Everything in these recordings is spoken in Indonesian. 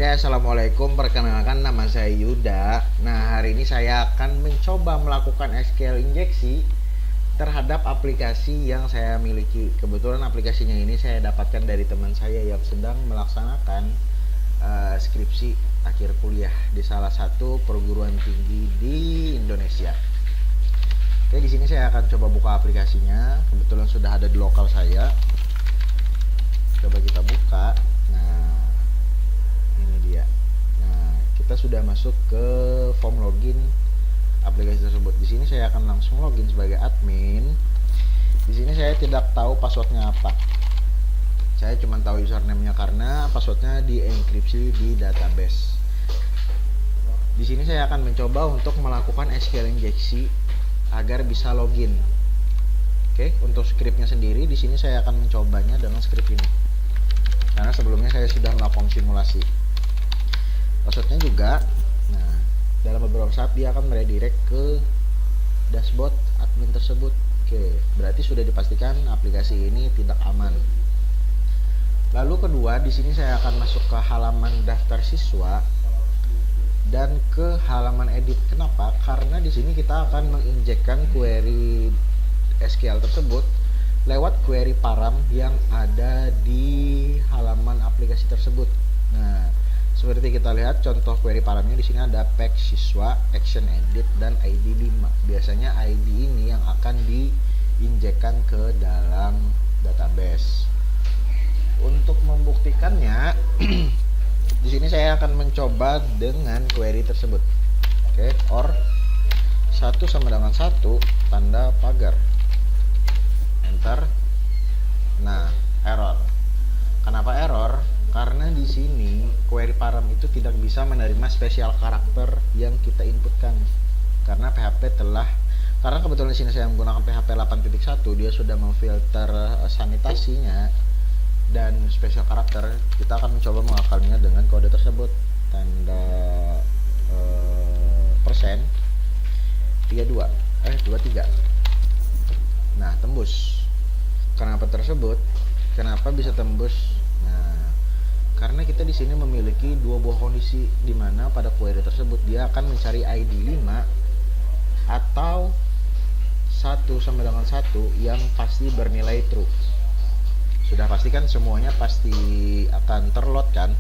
Oke, assalamualaikum. Perkenalkan, nama saya Yuda. Nah, hari ini saya akan mencoba melakukan SQL injeksi terhadap aplikasi yang saya miliki. Kebetulan aplikasinya ini saya dapatkan dari teman saya yang sedang melaksanakan skripsi akhir kuliah di salah satu perguruan tinggi di Indonesia. Oke, di sini saya akan coba buka aplikasinya. Kebetulan sudah ada di lokal saya. Coba kita buka. Nah, ini dia. Nah, kita sudah masuk ke form login aplikasi tersebut. Di sini saya akan langsung login sebagai admin. Di sini saya tidak tahu passwordnya apa. Saya cuma tahu username-nya karena passwordnya dienkripsi di database. Di sini saya akan mencoba untuk melakukan SQL injeksi agar bisa login. Oke, untuk scriptnya sendiri di sini saya akan mencobanya dengan script ini. Karena sebelumnya saya sudah melakukan simulasi. Passwordnya juga. Nah, dalam beberapa saat dia akan meredirect ke dashboard admin tersebut. Oke, berarti sudah dipastikan aplikasi ini tidak aman. Lalu kedua, di sini saya akan masuk ke halaman daftar siswa dan ke halaman edit. Kenapa? Karena di sini kita akan menginjekkan query SQL tersebut lewat query param yang ada di halaman aplikasi tersebut. Nah, seperti kita lihat contoh query paramnya di sini ada pack siswa, action edit, dan ID 5. Biasanya ID ini yang akan diinjekkan ke dalam database. Untuk membuktikannya, di sini saya akan mencoba dengan query tersebut. Oke, or 1 sama dengan 1 tanda pagar. Enter. Nah, error. Kenapa error? Karena di sini query param itu tidak bisa menerima spesial karakter yang kita inputkan. Karena kebetulan di sini saya menggunakan PHP 8.1, dia sudah memfilter sanitasinya dan spesial karakter. Kita akan mencoba mengakalnya dengan kode tersebut, tanda persen 23. Nah, tembus. Kenapa tersebut? Kenapa bisa tembus? Nah, karena kita di sini memiliki dua buah kondisi, di mana pada query tersebut dia akan mencari ID 5 atau 1 sama dengan 1 yang pasti bernilai true. Sudah pastikan semuanya pasti akan terload kan.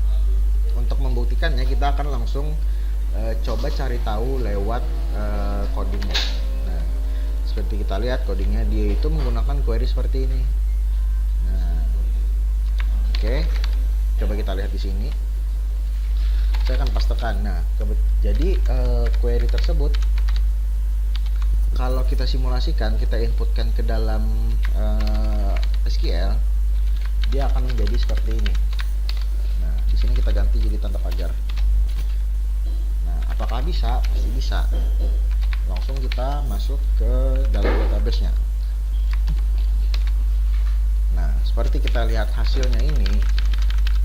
Untuk membuktikannya kita akan langsung coba cari tahu lewat codingnya. Nah, seperti kita lihat codingnya dia itu menggunakan query seperti ini. Nah, oke, coba kita lihat di sini. Saya akan pastekan. Nah, jadi query tersebut kalau kita simulasikan, kita inputkan ke dalam SQL, dia akan menjadi seperti ini. Nah, di sini kita ganti jadi tanda pagar. Nah, apakah bisa? Pasti bisa. Langsung kita masuk ke dalam database-nya. Nah, seperti kita lihat hasilnya ini,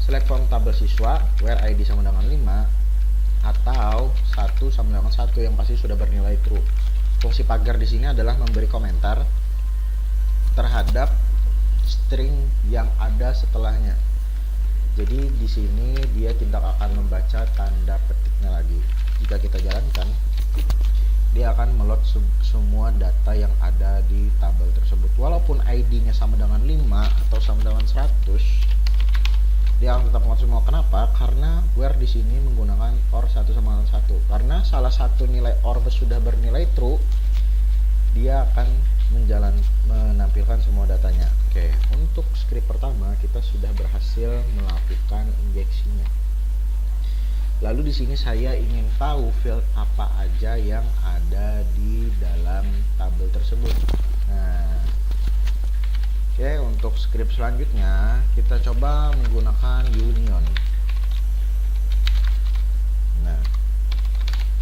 select from tabel siswa where ID sama dengan 5 atau 1 sama dengan 1 yang pasti sudah bernilai true. Fungsi pagar di sini adalah memberi komentar terhadap string yang ada setelahnya. Jadi di sini dia tidak akan membaca tanda petiknya lagi. Jika kita jalankan, dia akan meload semua data yang ada di tabel tersebut. Walaupun ID-nya sama dengan 5 atau sama dengan 100, dia akan tetap meload semua. Kenapa? Karena where di sini menggunakan or 1 sama dengan 1. Karena salah satu nilai or sudah bernilai true, dia akan menampilkan semua datanya. Oke, untuk script pertama kita sudah berhasil melakukan injeksinya. Lalu di sini saya ingin tahu field apa aja yang ada di dalam tabel tersebut. Nah, oke, untuk script selanjutnya kita coba menggunakan union. Nah,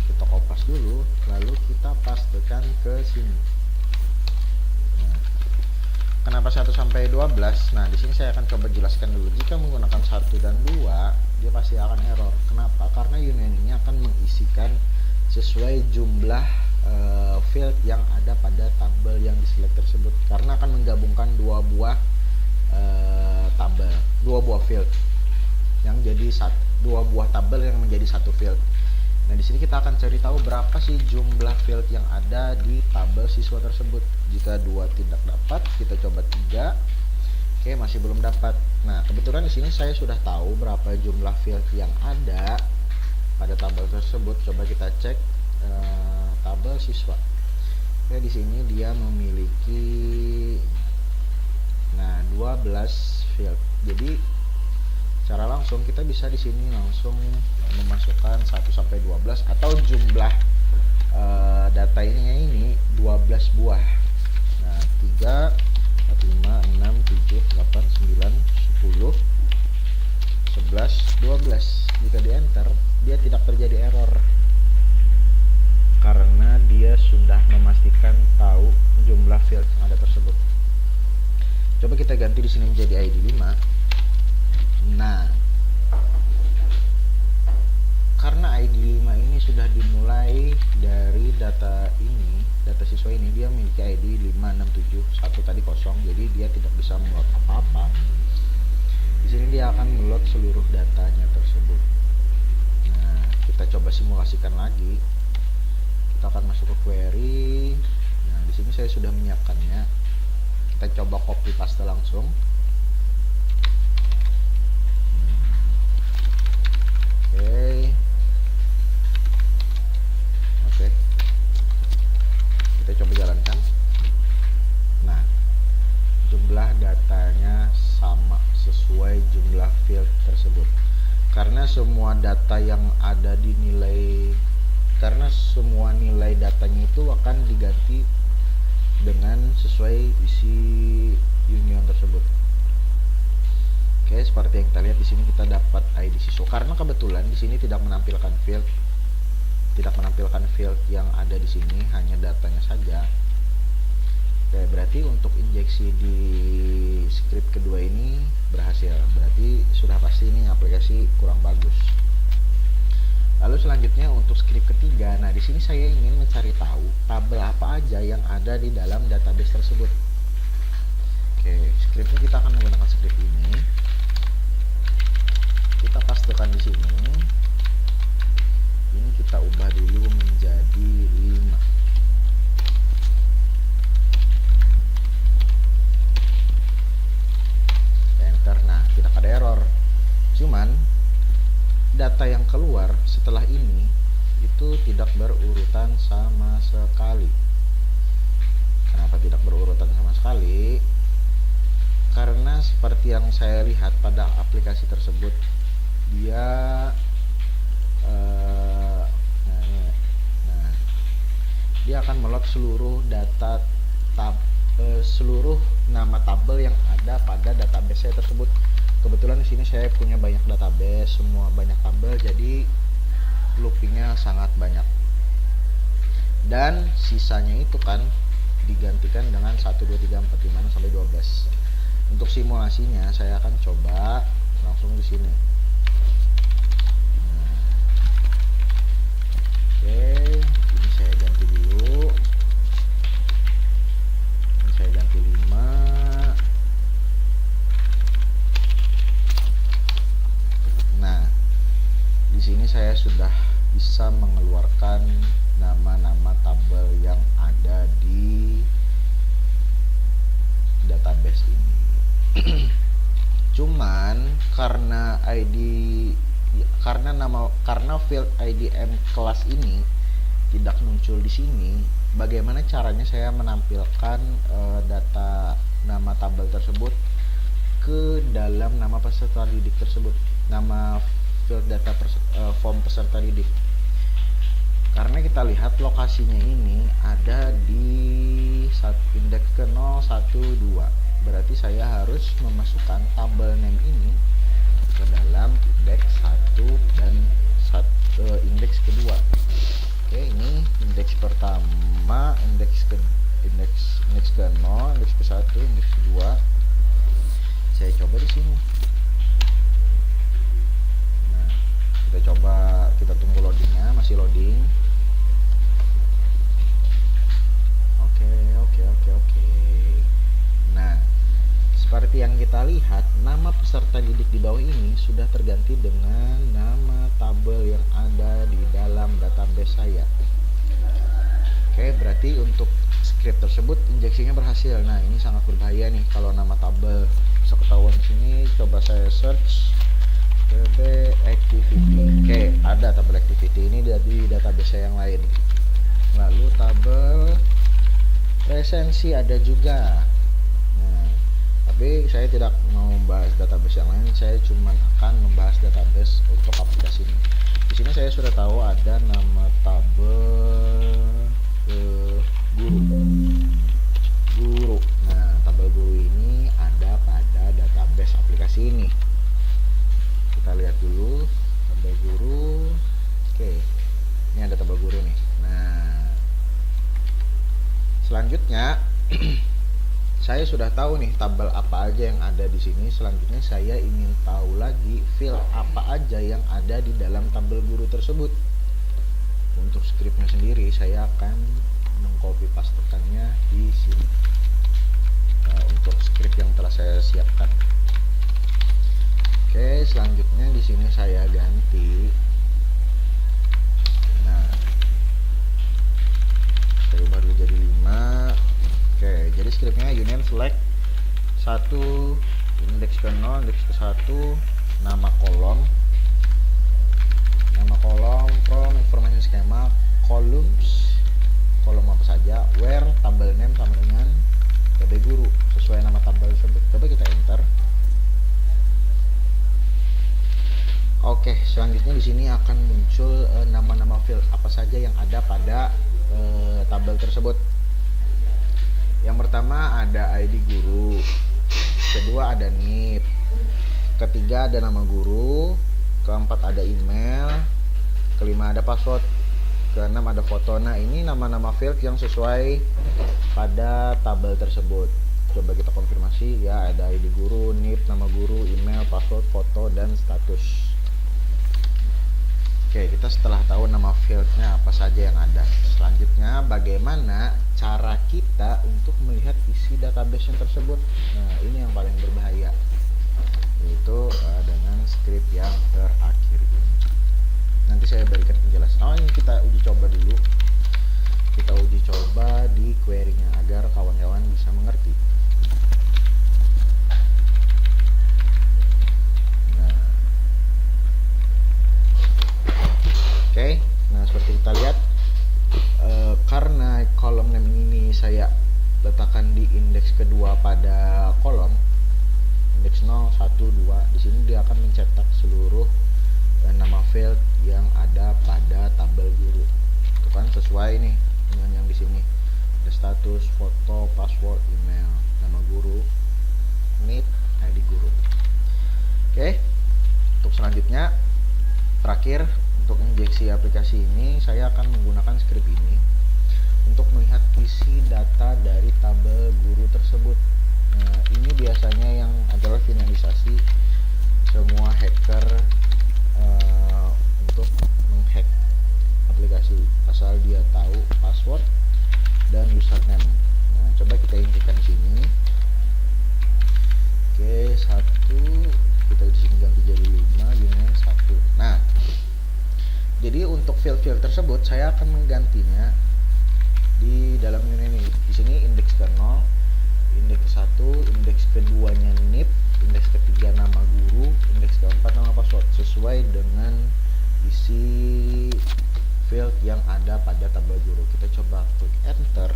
kita kopas dulu, lalu kita pastekan ke sini. Kenapa 1 sampai 12? Nah, di sini saya akan coba jelaskan dulu. Jika menggunakan 1 dan 2, dia pasti akan error. Kenapa? Karena union ini akan mengisikan sesuai jumlah field yang ada pada tabel yang diselect tersebut. Karena akan menggabungkan dua buah tabel, dua buah field yang jadi dua buah tabel yang menjadi satu field. Nah, di sini kita akan cari tahu berapa sih jumlah field yang ada di tabel siswa tersebut. Jika 2 tidak dapat, kita coba 3. Oke, masih belum dapat. Nah, kebetulan di sini saya sudah tahu berapa jumlah field yang ada pada tabel tersebut. Coba kita cek tabel siswa. Oke, di sini dia memiliki 12 field. Jadi secara langsung kita bisa di sini langsung memasukkan 1 sampai 12 atau jumlah data ini 12 buah. Nah, 3 4 5 6 7 8 9 10 11 12. Jika di enter, dia tidak terjadi error karena dia sudah memastikan tahu jumlah field yang ada tersebut. Coba kita ganti di sini menjadi ID 5. Nah, karena ID 5 ini sudah dimulai dari data siswa ini, dia memiliki ID 5671 tadi kosong, jadi dia tidak bisa meload apa-apa. Di sini dia akan meload seluruh datanya tersebut. Nah, kita coba simulasikan lagi. Kita akan masuk ke query. Nah, di sini saya sudah menyiapkannya. Kita coba copy paste langsung. Oke. Kita coba jalankan. Nah, jumlah datanya sama sesuai jumlah field tersebut. Karena semua data yang ada semua nilai datanya itu akan diganti dengan sesuai isi union tersebut. Oke, seperti yang kita lihat di sini kita dapat ID siswa. Karena kebetulan di sini tidak menampilkan field yang ada di sini, hanya datanya saja. Oke, berarti untuk injeksi di script kedua ini berhasil. Berarti sudah pasti ini aplikasi kurang bagus. Lalu selanjutnya untuk script ketiga. Nah, di sini saya ingin mencari tahu tabel apa aja yang ada di dalam database tersebut. Oke, scriptnya kita akan menggunakan script ini. Kita pastekan di sini. Ini kita ubah dulu menjadi 5. Enter. Nah, tidak ada error. Cuman data yang keluar setelah ini itu tidak berurutan sama sekali. Kenapa tidak berurutan sama sekali? Karena seperti yang saya lihat pada aplikasi tersebut, dia dia akan meload seluruh data seluruh nama tabel yang ada pada database saya tersebut. Kebetulan di sini saya punya banyak database, semua banyak tabel, jadi loopingnya sangat banyak. Dan sisanya itu kan digantikan dengan 1 2 3 4 5 sampai 12. Untuk simulasinya saya akan coba langsung di sini. Oke, ini saya ganti dulu. Ini saya ganti 5. Nah, di sini saya sudah bisa mengeluarkan nama-nama tabel yang ada di database ini. Cuman karena field IDM kelas ini tidak muncul di sini, bagaimana caranya saya menampilkan data nama tabel tersebut ke dalam nama peserta didik tersebut, nama field data form peserta didik. Karena kita lihat lokasinya ini ada di indeks ke 0, 1, 2. Berarti saya harus memasukkan tabel name ini ke dalam indeks 1 dan indeks kedua. Oke, ini indeks pertama, indeks ke 0, indeks ke 1, indeks kedua. Saya coba di sini. Nah, kita tunggu loadingnya, masih loading. Oke. Nah, seperti seperti yang kita lihat, nama peserta didik di bawah ini sudah terganti dengan nama tabel yang ada di dalam database saya. Oke, berarti untuk script tersebut injeksinya berhasil. Nah, ini sangat berbahaya nih kalau nama tabel bisa ketahuan di sini. Coba saya search TB activity. Oke, ada tabel activity ini di database saya yang lain. Lalu tabel presensi ada juga. Nah, tapi saya tidak mau membahas database yang lain, saya cuma akan membahas database untuk aplikasi ini. Di sini saya sudah tahu ada nama tabel guru. Nah, tabel guru ini ada pada database aplikasi ini. Kita lihat dulu tabel guru. Oke, ini ada tabel guru nih. Nah, selanjutnya saya sudah tahu nih tabel apa aja yang ada di sini. Selanjutnya saya ingin tahu lagi field apa aja yang ada di dalam tabel guru tersebut. Untuk scriptnya sendiri saya akan mengcopy pastekannya di sini. Nah, untuk script yang telah saya siapkan. Oke, selanjutnya di sini saya ganti. Nah, saya ubah dulu jadi 5. Oke, jadi scriptnya uname select 1 indeks ke 0, indeks ke 1, nama kolom from information schema, columns, kolom apa saja, where tabel name sama dengan TB guru sesuai nama tabel tersebut. Coba kita enter. Oke, selanjutnya di sini akan muncul nama-nama field apa saja yang ada pada tabel tersebut. Yang pertama ada ID guru, kedua ada NIP, ketiga ada nama guru, keempat ada email, kelima ada password, keenam ada foto. Nah, ini nama-nama field yang sesuai pada tabel tersebut. Coba kita konfirmasi ya, ada ID guru, NIP, nama guru, email, password, foto, dan status. Oke, kita setelah tahu nama fieldnya apa saja yang ada. Selanjutnya, bagaimana cara kita untuk melihat isi database yang tersebut. Nah, ini yang paling berbahaya, yaitu dengan script yang terakhir ini. Nanti saya berikan penjelasan. Oh, ini kita uji coba dulu. Kita uji coba di query-nya agar kawan-kawan bisa mengerti. Nah, oke. Nah, seperti kita lihat, karena kolom name ini saya letakkan di indeks kedua pada kolom, indeks 0, 1, 2. Di sini dia akan mencetak seluruh nama field yang ada pada tabel guru. Itu kan sesuai nih dengan yang di sini. Ada status, foto, password, email, nama guru, NIP, ID guru. Oke. Untuk selanjutnya, terakhir, untuk injeksi aplikasi ini saya akan menggunakan script ini untuk melihat isi data dari tabel guru tersebut. Nah, ini biasanya yang adalah finalisasi semua hacker untuk menghack aplikasi, asal dia tahu password dan username. Nah, coba kita intikan sini. Oke, 1 kita di sini ganti jadi 5, unit 1. Nah, jadi untuk field-field tersebut saya akan menggantinya di dalam unit ini. Di sini indeks ke 0, indeks ke 1, indeks keduanya NIP, indeks ketiga nama guru, indeks keempat nama password, sesuai dengan isi field yang ada pada tabel guru. Kita coba klik enter.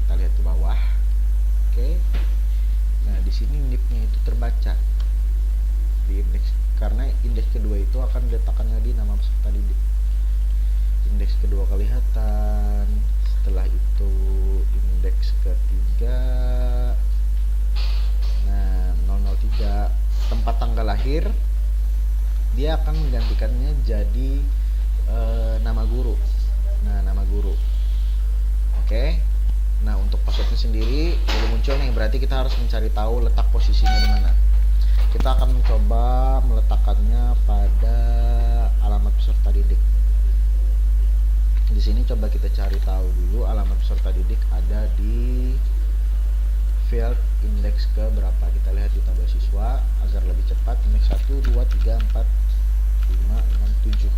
Kita lihat ke bawah. Oke. Nah, di sini NIP-nya itu terbaca di indeks, karena indeks kedua itu akan diletakkannya di nama peserta didik. Indeks kedua kelihatan, setelah itu indeks ketiga, nah 003 tempat tanggal lahir, dia akan menggantikannya jadi nama guru. Nah, nama guru. Oke. Nah, untuk passwordnya sendiri belum muncul nih, berarti kita harus mencari tahu letak posisinya di mana. Kita akan mencoba meletakkannya pada alamat peserta didik. Di sini coba kita cari tahu dulu alamat peserta didik ada di field index ke berapa. Kita lihat di tabel siswa agar lebih cepat. Index 1, 2, 3, 4, 5, 6, 7.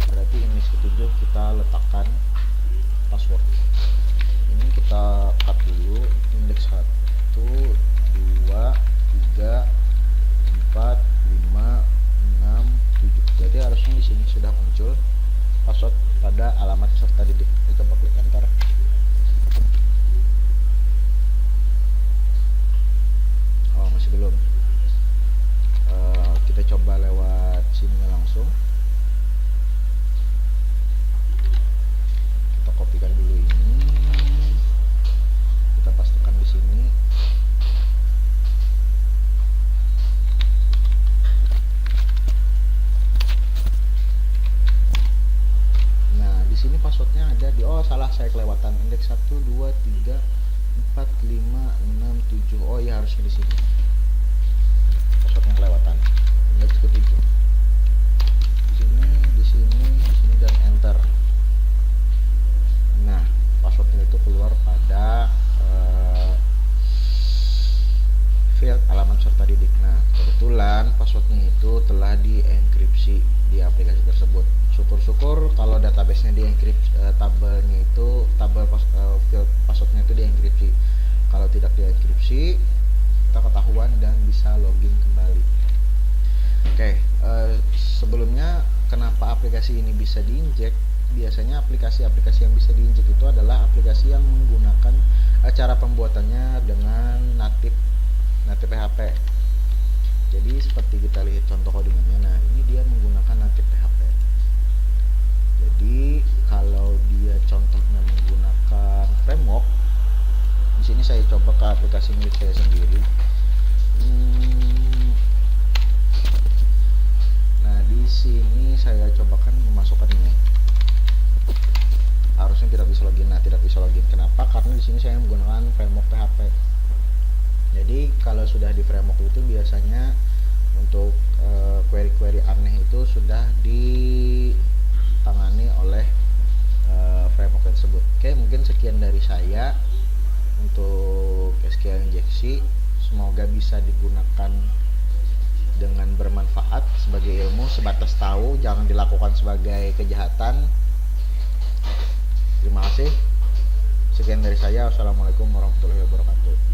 Berarti index ke-7 kita letakkan password. Ini kita cut dulu. Index 1, 2, 3, 4, 5, 6, 7. Jadi harusnya di sini sudah muncul password pada alamat peserta didik. Kita coba klik enter. Oh, masih belum. Kita coba lewat sini langsung. Kita kopikan dulu ini. Kita pastikan di sini. Nah, di sini passwordnya ada di, oh salah, saya kelewatan. Indeks 1, 2, 3, 4, 5, 6, 7. Oh iya, harusnya di sini. Passwordnya kelewatan. Indeks ke-7. Di sini dan enter. Nah, passwordnya itu keluar pada field alamat peserta didik. Nah, kebetulan passwordnya itu telah dienkripsi di aplikasi tersebut. Syukur-syukur kalau database-nya dienkripsi, tabelnya itu field passwordnya itu dienkripsi. Kalau tidak dienkripsi, kita ketahuan dan bisa login kembali. Oke, sebelumnya kenapa aplikasi ini bisa diinjek? Biasanya aplikasi-aplikasi yang bisa diinjek itu adalah aplikasi yang menggunakan cara pembuatannya dengan native PHP. Jadi seperti kita lihat contoh codingannya. Nah, ini dia menggunakan native PHP. Jadi kalau dia contohnya menggunakan framework, di sini saya coba ke aplikasi milik saya sendiri. Nah, di sini saya cobakan memasukkan ini. Harusnya tidak bisa login. Nah, tidak bisa login. Kenapa? Karena di sini saya menggunakan framework PHP. Jadi kalau sudah di framework itu biasanya untuk query-query aneh itu sudah ditangani oleh framework tersebut. Oke, mungkin sekian dari saya untuk SQL injeksi. Semoga bisa digunakan dengan bermanfaat sebagai ilmu, sebatas tahu, jangan dilakukan sebagai kejahatan. Terima kasih. Sekian dari saya. Wassalamualaikum warahmatullahi wabarakatuh.